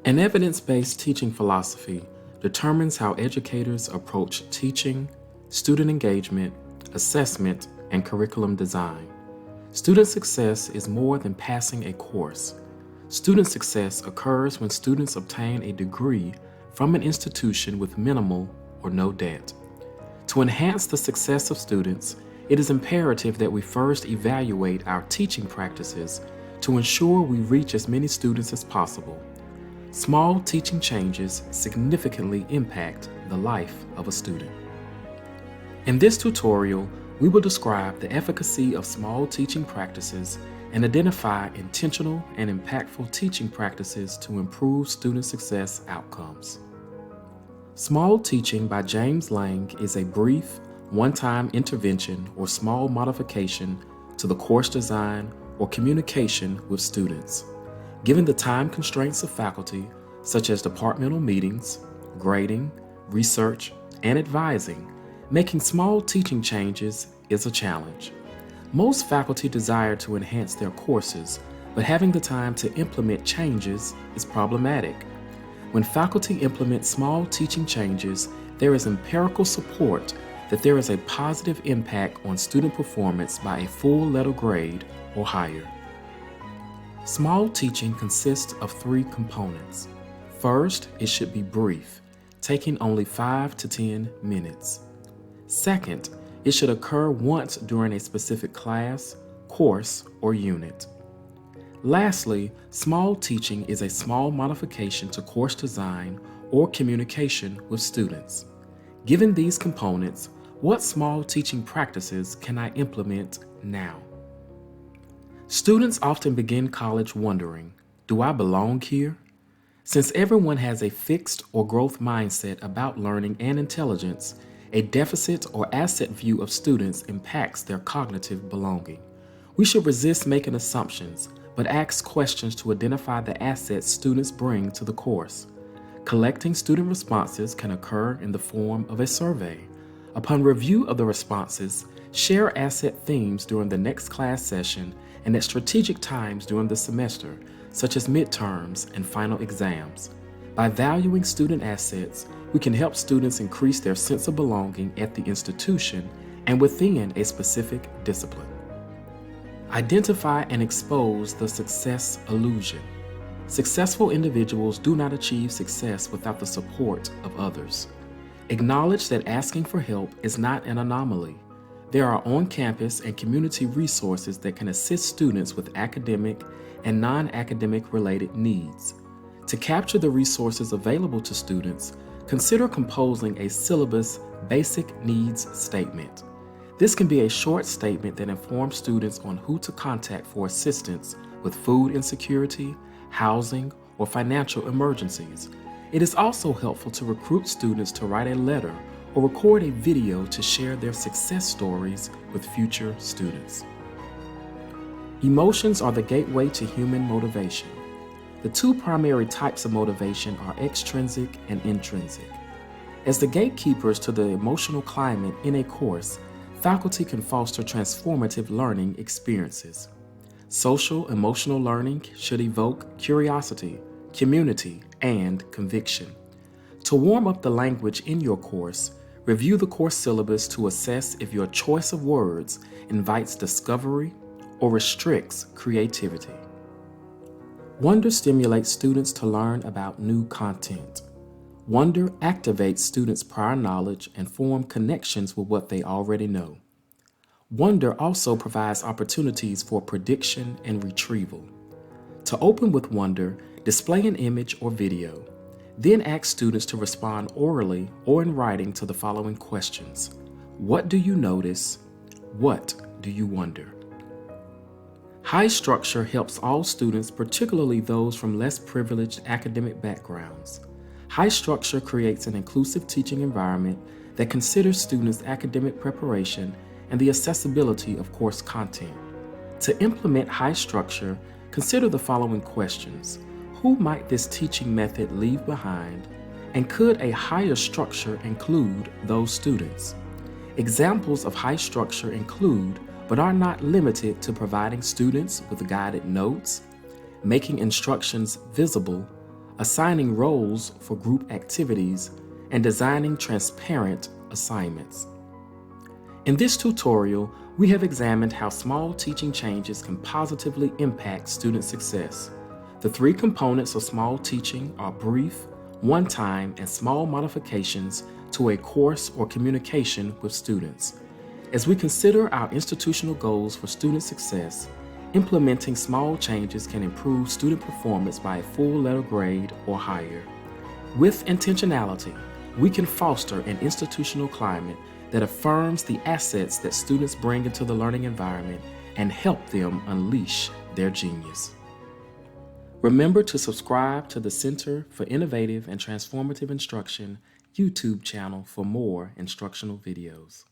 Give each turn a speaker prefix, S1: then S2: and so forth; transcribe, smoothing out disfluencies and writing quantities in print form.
S1: An evidence-based teaching philosophy determines how educators approach teaching, student engagement, assessment, and curriculum design. Student success is more than passing a course. Student success occurs when students obtain a degree from an institution with minimal or no debt. To enhance the success of students, it is imperative that we first evaluate our teaching practices to ensure we reach as many students as possible. Small teaching changes significantly impact the life of a student. In this tutorial, we will describe the efficacy of small teaching practices and identify intentional and impactful teaching practices to improve student success outcomes. Small teaching by James Lang is a brief, one-time intervention or small modification to the course design or communication with students. Given the time constraints of faculty, such as departmental meetings, grading, research, and advising, making small teaching changes is a challenge. Most faculty desire to enhance their courses, but having the time to implement changes is problematic. When faculty implement small teaching changes, there is empirical support that there is a positive impact on student performance by a full letter grade or higher. Small teaching consists of 3 components. First, it should be brief, taking only 5 to 10 minutes. Second, it should occur once during a specific class, course, or unit. Lastly, small teaching is a small modification to course design or communication with students. Given these components, what small teaching practices can I implement now? Students often begin college wondering, do I belong here? Since everyone has a fixed or growth mindset about learning and intelligence, a deficit or asset view of students impacts their cognitive belonging. We should resist making assumptions, but ask questions to identify the assets students bring to the course. Collecting student responses can occur in the form of a survey. Upon review of the responses, share asset themes during the next class session and at strategic times during the semester, such as midterms and final exams. By valuing student assets, we can help students increase their sense of belonging at the institution and within a specific discipline. Identify and expose the success illusion. Successful individuals do not achieve success without the support of others. Acknowledge that asking for help is not an anomaly. There are on-campus and community resources that can assist students with academic and non-academic related needs. To capture the resources available to students, consider composing a syllabus basic needs statement. This can be a short statement that informs students on who to contact for assistance with food insecurity, housing, or financial emergencies. It is also helpful to recruit students to write a letter or record a video to share their success stories with future students. Emotions are the gateway to human motivation. The 2 primary types of motivation are extrinsic and intrinsic. As the gatekeepers to the emotional climate in a course, faculty can foster transformative learning experiences. Social emotional learning should evoke curiosity, community, and conviction. To warm up the language in your course, review the course syllabus to assess if your choice of words invites discovery or restricts creativity. Wonder stimulates students to learn about new content. Wonder activates students' prior knowledge and form connections with what they already know. Wonder also provides opportunities for prediction and retrieval. To open with wonder, display an image or video. Then ask students to respond orally or in writing to the following questions. What do you notice? What do you wonder? High structure helps all students, particularly those from less privileged academic backgrounds. High structure creates an inclusive teaching environment that considers students' academic preparation and the accessibility of course content. To implement high structure, consider the following questions. Who might this teaching method leave behind? And could a higher structure include those students? Examples of high structure include, but are not limited to providing students with guided notes, making instructions visible, assigning roles for group activities, and designing transparent assignments. In this tutorial, we have examined how small teaching changes can positively impact student success. The three components of small teaching are brief, one-time, and small modifications to a course or communication with students. As we consider our institutional goals for student success, implementing small changes can improve student performance by a full letter grade or higher. With intentionality, we can foster an institutional climate that affirms the assets that students bring into the learning environment and help them unleash their genius. Remember to subscribe to the Center for Innovative and Transformative Instruction YouTube channel for more instructional videos.